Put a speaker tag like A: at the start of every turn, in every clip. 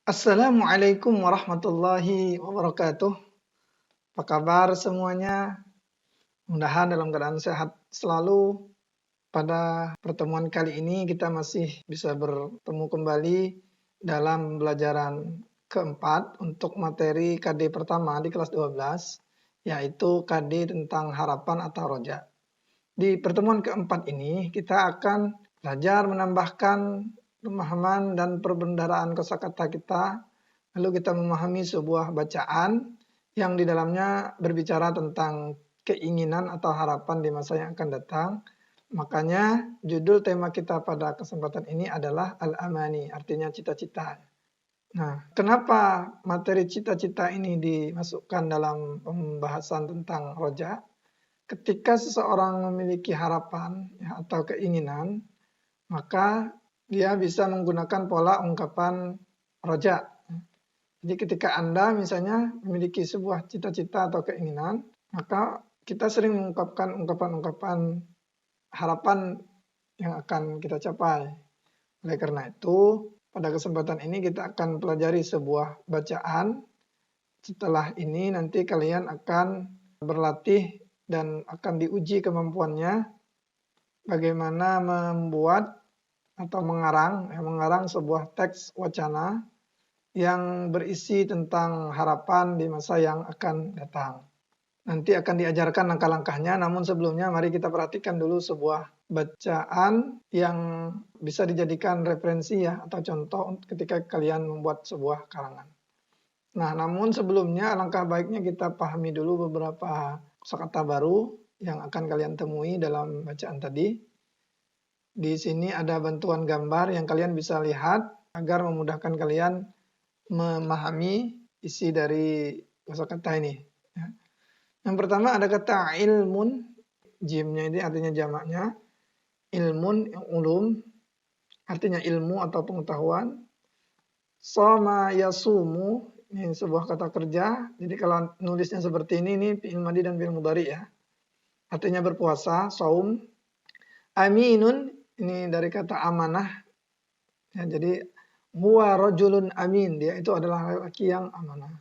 A: Assalamualaikum warahmatullahi wabarakatuh. Apa kabar semuanya? Mudah-mudahan dalam keadaan sehat selalu. Pada pertemuan kali ini kita masih bisa bertemu kembali dalam pembelajaran keempat untuk materi KD pertama di kelas 12, yaitu KD tentang harapan atau roja. Di pertemuan keempat ini kita akan belajar menambahkan pemahaman dan perbendaharaan kosakata kita. Lalu kita memahami sebuah bacaan yang di dalamnya berbicara tentang keinginan atau harapan di masa yang akan datang. Makanya judul tema kita pada kesempatan ini adalah Al-Amani, artinya cita-cita. Nah, kenapa materi cita-cita ini dimasukkan dalam pembahasan tentang roja? Ketika seseorang memiliki harapan ya, atau keinginan, maka dia bisa menggunakan pola ungkapan roja. Jadi ketika Anda misalnya memiliki sebuah cita-cita atau keinginan, maka kita sering mengungkapkan ungkapan-ungkapan harapan yang akan kita capai. Oleh karena itu, pada kesempatan ini kita akan pelajari sebuah bacaan. Setelah ini nanti kalian akan berlatih dan akan diuji kemampuannya bagaimana membuat atau mengarang sebuah teks wacana yang berisi tentang harapan di masa yang akan datang. Nanti akan diajarkan langkah-langkahnya, namun sebelumnya mari kita perhatikan dulu sebuah bacaan yang bisa dijadikan referensi ya atau contoh ketika kalian membuat sebuah karangan. Nah, namun sebelumnya alangkah baiknya kita pahami dulu beberapa kosakata baru yang akan kalian temui dalam bacaan tadi. Di sini ada bantuan gambar yang kalian bisa lihat agar memudahkan kalian memahami isi dari kosakata ini. Yang pertama ada kata ilmun, jimnya ini artinya jamaknya. Ilmun, ulum, artinya ilmu atau pengetahuan. Soma yasumu, ini sebuah kata kerja. Jadi kalau nulisnya seperti ini fi'il madhi dan fi'il mudhari ya. Artinya berpuasa, saum. Aminun, ini dari kata amanah. Ya, jadi huwa rajulun amin, dia itu adalah laki yang amanah.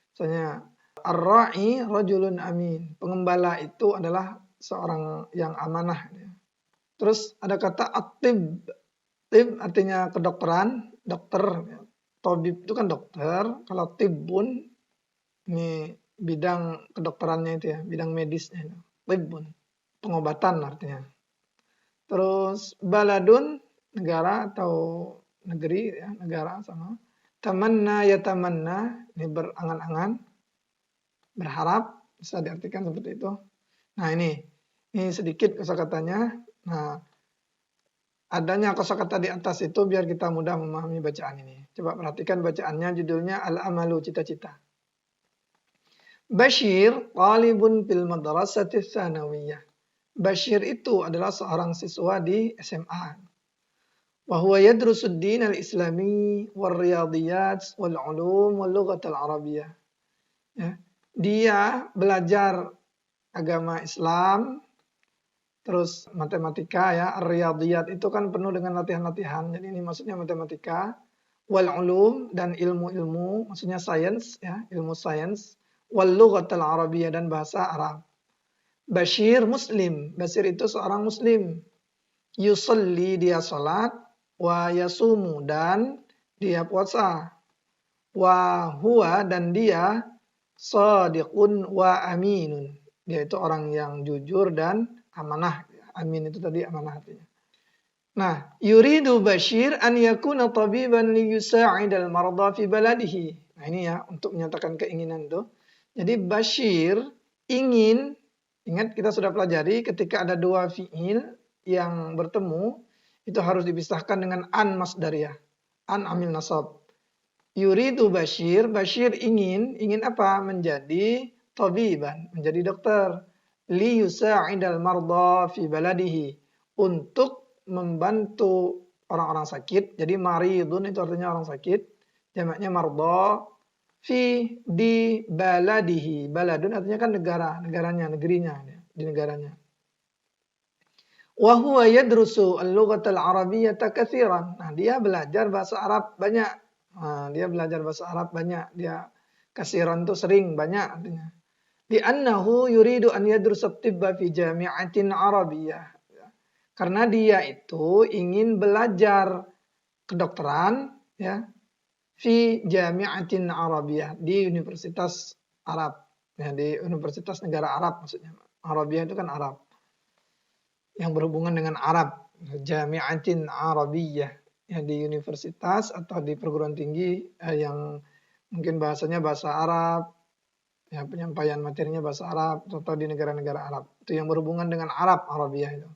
A: Misalnya ar-ra'i rajulun amin, pengembala itu adalah seorang yang amanah. Terus ada kata at-tib. Tib artinya kedokteran, dokter. Tabib itu kan dokter, kalau tibbun ini bidang kedokterannya itu ya, bidang medisnya itu. Tibbun, pengobatan artinya. Terus baladun, negara atau negeri ya, negara sama. Tamanna ya tamanna, ini berangan-angan, berharap, bisa diartikan seperti itu. Nah ini sedikit kosakatanya. Nah, adanya kosakata di atas itu biar kita mudah memahami bacaan ini. Coba perhatikan bacaannya, judulnya Al-Amalu, cita-cita. Bashir talibun fil madrasati tsanawiyah. Bashir itu adalah seorang siswa di SMA. Wa huwa yadrusu ad-din al-islami wal riyadiyat wal ulum wal lughat al-arabiyyah. Ya. Dia belajar agama Islam, terus matematika ya, riyadiyat itu kan penuh dengan latihan-latihan. Jadi ini maksudnya matematika, wal ulum dan ilmu-ilmu, maksudnya sains ya, ilmu sains, wal lughatul arabiyyah dan bahasa Arab. Bashir muslim, Bashir itu seorang muslim. Yusalli, dia salat, wa yasumu, dan dia puasa. Wa huwa, dan dia shadiqun wa aminun. Dia itu orang yang jujur dan amanah. Amin itu tadi amanah artinya. Nah, yuridu Bashir an yakuna tabiban li yusa'idal marda fi baladihi. Nah, ini ya untuk menyatakan keinginan itu. Jadi Bashir ingin, ingat kita sudah pelajari ketika ada dua fi'il yang bertemu itu harus dipisahkan dengan an masdariyah. An amil nasab. Yuridu Bashir, Bashir ingin apa? Menjadi tabiban, menjadi dokter. Li yusa'idal marda fi baladihi, untuk membantu orang-orang sakit. Jadi maridun itu artinya orang sakit, jamaknya marda. Fi, di baladihi, baladun artinya kan negara, negaranya, negerinya, di negaranya. Wa huwa yadrusu al-lughatal arabiyyata katsiran. Nah, dia belajar bahasa Arab banyak. Dia belajar bahasa Arab banyak. Dia kasiran tuh sering, banyak artinya. Li'annahu yuridu an yadrusa tibba fi jami'atin Arabiyyah. Karena dia itu ingin belajar kedokteran ya fi jami'atin Arabiyyah, di universitas Arab. Ya, di universitas negara Arab maksudnya. Arabiyyah itu kan Arab. Yang berhubungan dengan Arab. Jami'atin Arabiyyah. Ya, di universitas atau di perguruan tinggi yang mungkin bahasanya bahasa Arab. Ya, penyampaian materinya bahasa Arab atau di negara-negara Arab. Itu yang berhubungan dengan Arab, Arabiyyah itu.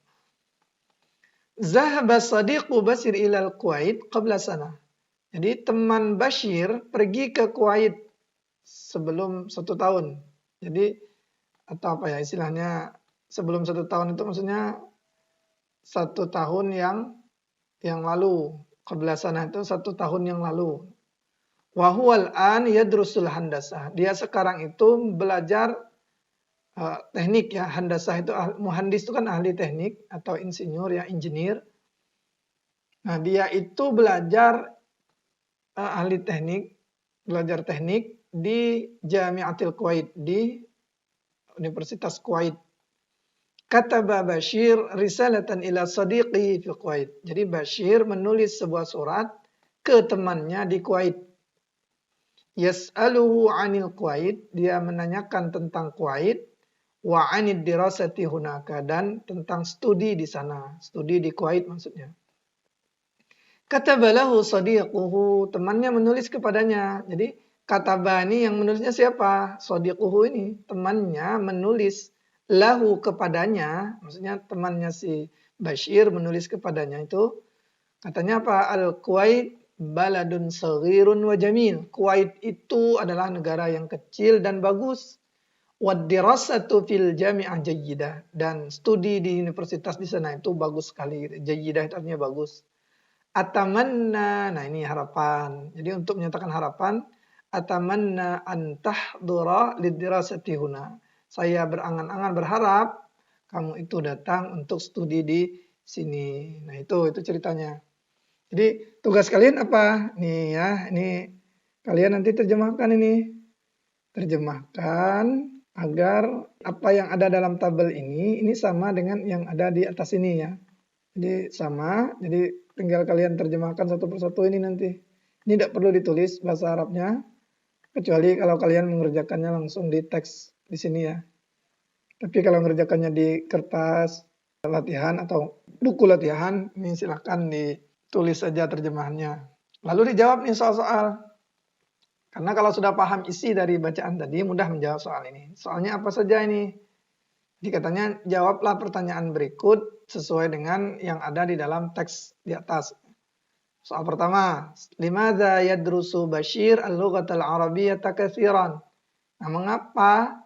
A: Zahaba sadiqu Bashir ilal Kuwait qabla sana. Jadi teman Bashir pergi ke Kuwait sebelum 1 tahun. Jadi atau apa ya istilahnya, sebelum 1 tahun itu maksudnya 1 tahun yang lalu. Qabla sana itu 1 tahun yang lalu. Wa huwal an yadrusul handasah. Dia sekarang itu belajar teknik ya. Handasah itu muhandis itu kan ahli teknik atau insinyur ya, engineer. Nah, dia itu belajar ahli teknik, belajar teknik di Jami'atil Kuwait, di Universitas Kuwait. Kataba Bashir risalatan ila sadiqi fi Kuwait. Jadi Bashir menulis sebuah surat ke temannya di Kuwait. Yas'aluhu 'anil Kuwait, dia menanyakan tentang Kuwait, wa 'anid dirasati hunaka, dan tentang studi di sana, studi di Kuwait maksudnya. Katabalahu sadiquhu, temannya menulis kepadanya. Jadi katabani yang menulisnya siapa? Sadiquhu ini, temannya menulis lahu kepadanya, maksudnya temannya si Bashir menulis kepadanya itu, katanya apa? Al-Kuwait baladun saghirun wa jamil. Kuwait itu adalah negara yang kecil dan bagus. Wad-dirasatu fil jami'ah jayyidah, dan studi di universitas di sana itu bagus sekali. Jayyidah itu artinya bagus. Atamanna, nah ini harapan. Jadi untuk menyatakan harapan, atamanna an tahdura lidirasati huna. Saya berangan-angan berharap kamu itu datang untuk studi di sini. Nah, itu ceritanya. Jadi tugas kalian apa? Nih ya, ini kalian nanti terjemahkan ini. Terjemahkan agar apa yang ada dalam tabel ini sama dengan yang ada di atas ini ya. Jadi sama, jadi tinggal kalian terjemahkan satu persatu ini nanti. Ini tidak perlu ditulis bahasa Arabnya, kecuali kalau kalian mengerjakannya langsung di teks di sini ya. Tapi kalau mengerjakannya di kertas latihan atau buku latihan, ini silahkan ditulis saja terjemahannya. Lalu dijawab nih soal-soal. Karena kalau sudah paham isi dari bacaan tadi, mudah menjawab soal ini. Soalnya apa saja ini? Jadi katanya jawablah pertanyaan berikut sesuai dengan yang ada di dalam teks di atas. Soal pertama, limadza yadrusu Bashir al-lughatal arabiyyata katsiran? Nah, mengapa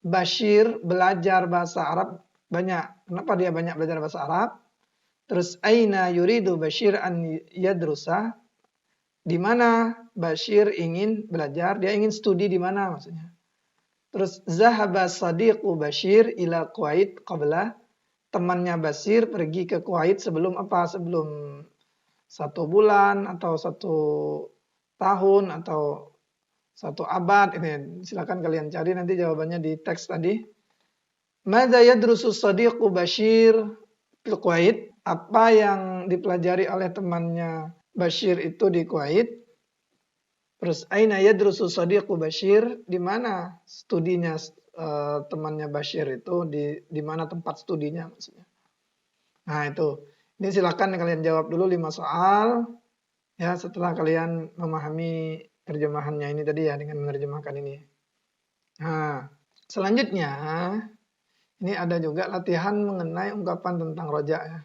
A: Bashir belajar bahasa Arab banyak? Kenapa dia banyak belajar bahasa Arab? Terus aina yuridu Bashir an yadrusa? Di mana Bashir ingin belajar? Dia ingin studi di mana maksudnya? Terus zahaba sadiqu Bashir ila Kuwait qabla, temannya Bashir pergi ke Kuwait sebelum apa? Sebelum 1 bulan atau 1 tahun atau 1 abad. Ini silakan kalian cari nanti jawabannya di teks tadi. Madza yadrusu sadiqu Bashir fil Kuwait? Apa yang dipelajari oleh temannya Bashir itu di Kuwait? Terus aina yadrusu sadiqu Bashir? Di mana studinya temannya Bashir itu, di mana tempat studinya maksudnya. Nah, itu. Ini silakan kalian jawab dulu 5 soal ya setelah kalian memahami terjemahannya ini tadi ya dengan menerjemahkan ini. Nah, selanjutnya ini ada juga latihan mengenai ungkapan tentang roja ya.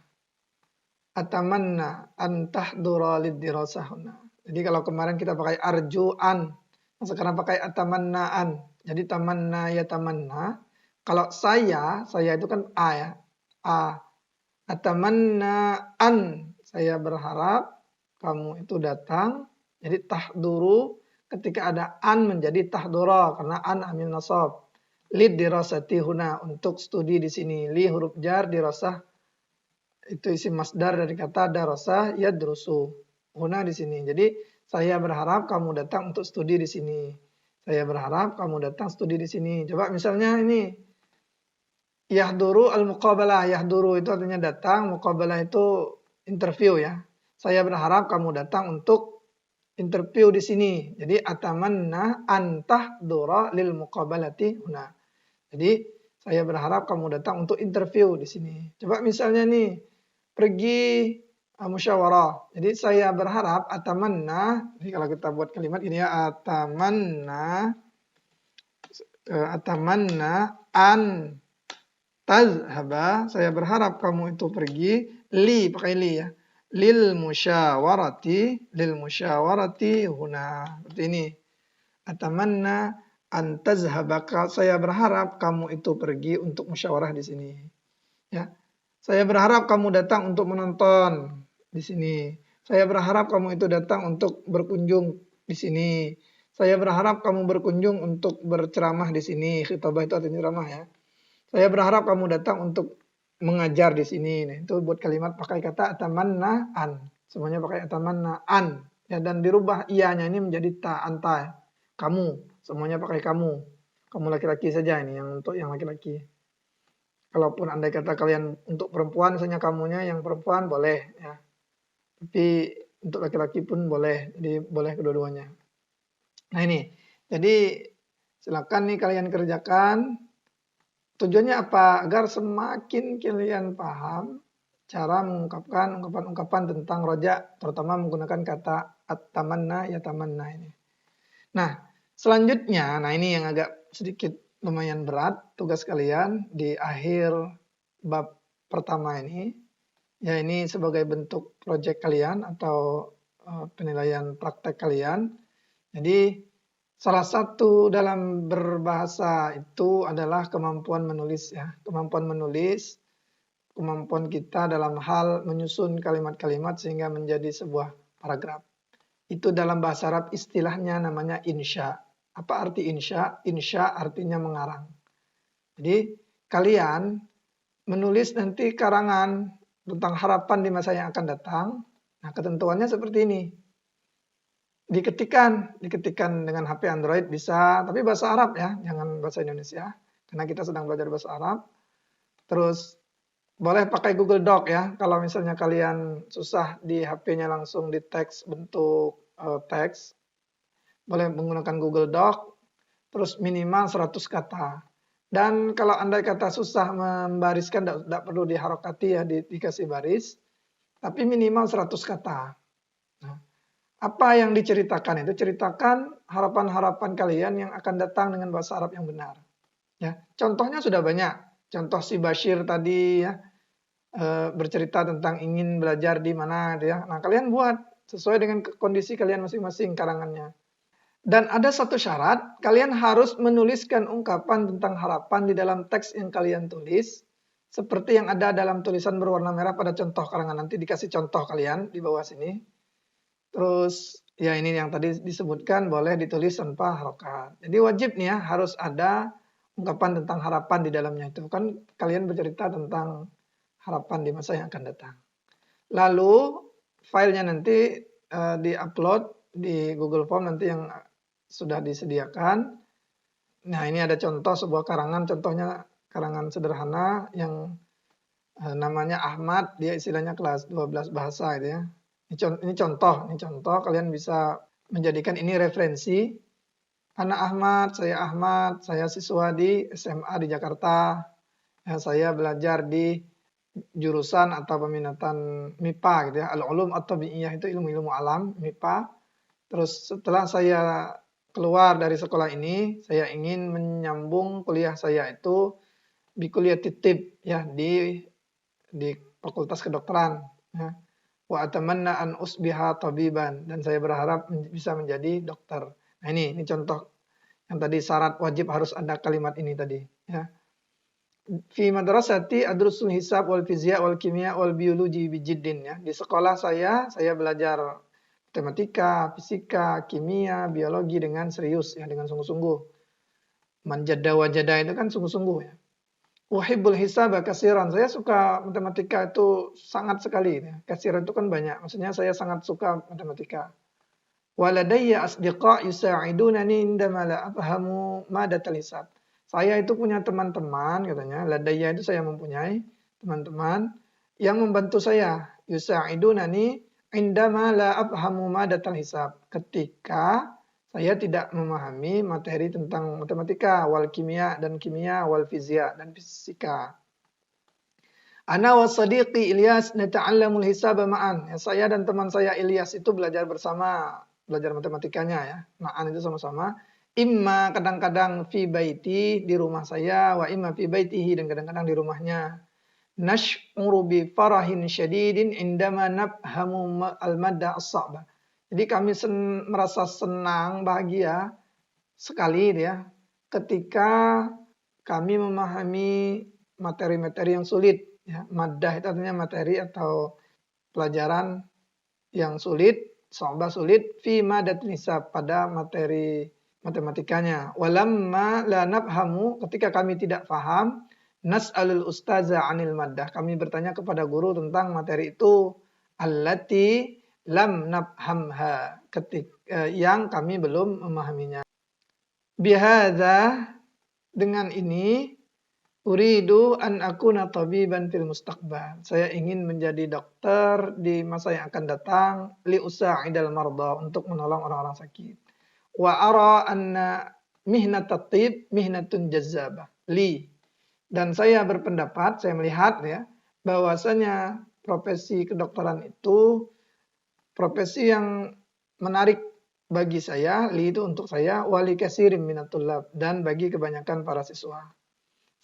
A: Atamanna an tahdura lidirasahuna. Jadi kalau kemarin kita pakai arjuan, sekarang pakai atamannaan. Jadi tamanna ya tamanna. Kalau saya itu kan a ya. A. Atamannaan, saya berharap kamu itu datang. Jadi tahduru ketika ada an menjadi tahdura karena an amil nasab. Lid dirasati huna, untuk studi di sini. Li huruf jar, dirasah itu isim masdar dari kata darasah yadrusu. Huna di sini. Jadi saya berharap kamu datang untuk studi di sini. Saya berharap kamu datang studi di sini. Coba misalnya ini, yahduru al-muqabalah. Yahduru itu artinya datang, muqabalah itu interview ya. Saya berharap kamu datang untuk interview di sini. Jadi atamanna an tahdura lil muqabalati huna. Jadi saya berharap kamu datang untuk interview di sini. Coba misalnya nih pergi musyawarah. Jadi saya berharap atamanna. Jadi kalau kita buat kalimat ini ya, atamanna an tazhaba. Saya berharap kamu itu pergi pakai li ya. Lil musyawarati huna. Seperti ini. Atamanna an tazhabaka. Saya berharap kamu itu pergi untuk musyawarah di sini. Ya. Saya berharap kamu datang untuk menonton di sini. Saya berharap kamu itu datang untuk berkunjung di sini. Saya berharap kamu berkunjung untuk berceramah di sini. Khitabah itu artinya ceramah ya. Saya berharap kamu datang untuk mengajar di sini. Nah, itu buat kalimat pakai kata atamanna an. Semuanya pakai atamanna an. Ya, dan dirubah ianya ini menjadi ta, anta. Ya. Kamu. Semuanya pakai kamu. Kamu laki-laki saja ini yang untuk yang laki-laki. Kalaupun andai kata kalian untuk perempuan, misalnya kamunya yang perempuan boleh ya. Tapi untuk laki-laki pun boleh. Jadi boleh kedua-duanya. Nah ini. Jadi silakan nih kalian kerjakan. Tujuannya apa? Agar semakin kalian paham cara mengungkapkan ungkapan-ungkapan tentang roja, terutama menggunakan kata at-tamanna, ya tamanna ini. Nah, selanjutnya, nah ini yang agak sedikit lumayan berat tugas kalian di akhir bab pertama ini. Ya ini sebagai bentuk proyek kalian atau penilaian praktek kalian. Jadi salah satu dalam berbahasa itu adalah kemampuan menulis ya. Kemampuan menulis, kemampuan kita dalam hal menyusun kalimat-kalimat sehingga menjadi sebuah paragraf. Itu dalam bahasa Arab istilahnya namanya insya. Apa arti insya? Insya artinya mengarang. Jadi kalian menulis nanti karangan tentang harapan di masa yang akan datang. Nah ketentuannya seperti ini. Diketikkan dengan HP Android bisa, tapi bahasa Arab ya, jangan bahasa Indonesia. Karena kita sedang belajar bahasa Arab. Terus boleh pakai Google Doc ya, kalau misalnya kalian susah di HP-nya langsung di teks bentuk teks. Boleh menggunakan Google Doc, terus minimal 100 kata. Dan kalau andai kata susah membariskan, tidak perlu diharokati ya, dikasih baris. Tapi minimal 100 kata. Nah, apa yang diceritakan itu ceritakan harapan-harapan kalian yang akan datang dengan bahasa Arab yang benar. Ya, contohnya sudah banyak. Contoh si Bashir tadi ya bercerita tentang ingin belajar di mana ya. Nah, kalian buat sesuai dengan kondisi kalian masing-masing karangannya. Dan ada satu syarat, kalian harus menuliskan ungkapan tentang harapan di dalam teks yang kalian tulis seperti yang ada dalam tulisan berwarna merah pada contoh karangan. Nanti dikasih contoh kalian di bawah sini. Terus ya ini yang tadi disebutkan boleh ditulis tanpa harokat. Jadi wajib nih ya harus ada ungkapan tentang harapan di dalamnya itu. Kan kalian bercerita tentang harapan di masa yang akan datang. Lalu filenya nanti di-upload di Google Form nanti yang sudah disediakan. Nah ini ada contoh sebuah karangan, contohnya karangan sederhana yang namanya Ahmad, dia istilahnya kelas 12 bahasa gitu ya. Ini contoh kalian bisa menjadikan ini referensi. Ahmad, saya siswa di SMA di Jakarta. Ya, saya belajar di jurusan atau peminatan MIPA gitu ya. Al-ulum at-tabi'iyah itu ilmu-ilmu alam, MIPA. Terus setelah saya keluar dari sekolah ini, saya ingin menyambung kuliah saya itu di kuliah titip ya di Fakultas Kedokteran ya. Wa atamanna an usbiha tabiban, dan saya berharap bisa menjadi dokter. Nah ini contoh yang tadi syarat wajib harus ada kalimat ini tadi ya. Fi madrasati adrusul hisab wal fiziak wal kimia wal biologi bijiddin ya. Di sekolah saya belajar matematika, fisika, kimia, biologi dengan serius ya, dengan sungguh-sungguh. Manjada wajada itu kan sungguh-sungguh ya. Uhibbul hisaba kasiran. Saya suka matematika itu sangat sekali. Kasiran itu kan banyak. Maksudnya saya sangat suka matematika. Waladayya asdiqa yusa'idunani indama la afhamu madatal hisab. Saya itu punya teman-teman katanya, ladayya itu saya mempunyai teman-teman yang membantu saya, yusa'idunani indama la afhamu madatal hisab. Ketika saya tidak memahami materi tentang matematika, wal kimia, wal fisika dan fisika. Ana wa sadiqi Ilyas nata'allamul hisaba ma'an. Ya, saya dan teman saya Ilyas itu belajar bersama, belajar matematikanya ya. Ma'an itu sama-sama. Imma kadang-kadang fi baiti di rumah saya, wa imma fi baitihi dan kadang-kadang di rumahnya. Nash'uru bi farahin syadidin indama nafhamu al-madda as-sa'bah. Jadi kami merasa senang, bahagia sekali ya ketika kami memahami materi-materi yang sulit. Ya, maddah itu artinya materi atau pelajaran yang sulit, so'bah sulit, fi madatil hisab pada materi matematikanya. Walamma la nafhamu, ketika kami tidak paham, nas'alul ustaza anil maddah. Kami bertanya kepada guru tentang materi itu. Allati lam nafhamha, yang kami belum memahaminya. Bihadza, dengan ini, uridu an akuna tabiban fil mustaqbal. Saya ingin menjadi dokter di masa yang akan datang, li usa'idal marda, untuk menolong orang-orang sakit. Wa ara anna mihnat at-tib mihnatun jazzabah li. Dan saya berpendapat, saya melihat ya, bahwasanya profesi kedokteran itu profesi yang menarik bagi saya, li itu untuk saya, wali kasirin minatullah, dan bagi kebanyakan para siswa.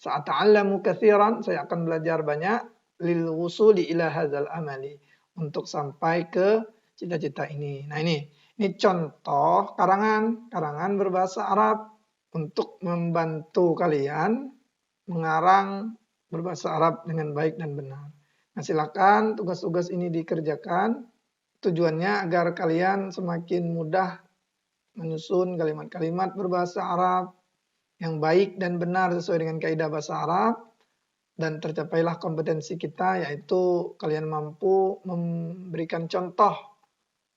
A: Sa'ata'allamu katsiran, saya akan belajar banyak, lil wusuli ila hadzal amali, untuk sampai ke cita-cita ini. Nah ini contoh karangan berbahasa Arab untuk membantu kalian mengarang berbahasa Arab dengan baik dan benar. Nah silakan tugas-tugas ini dikerjakan, tujuannya agar kalian semakin mudah menyusun kalimat-kalimat berbahasa Arab yang baik dan benar sesuai dengan kaidah bahasa Arab, dan tercapailah kompetensi kita, yaitu kalian mampu memberikan contoh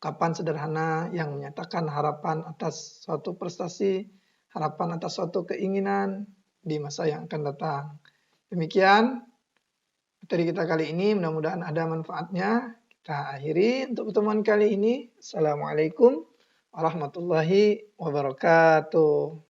A: kapan sederhana yang menyatakan harapan atas suatu prestasi, harapan atas suatu keinginan di masa yang akan datang. Demikian materi kita kali ini, mudah-mudahan ada manfaatnya. Kita akhiri untuk pertemuan kali ini. Assalamualaikum warahmatullahi wabarakatuh.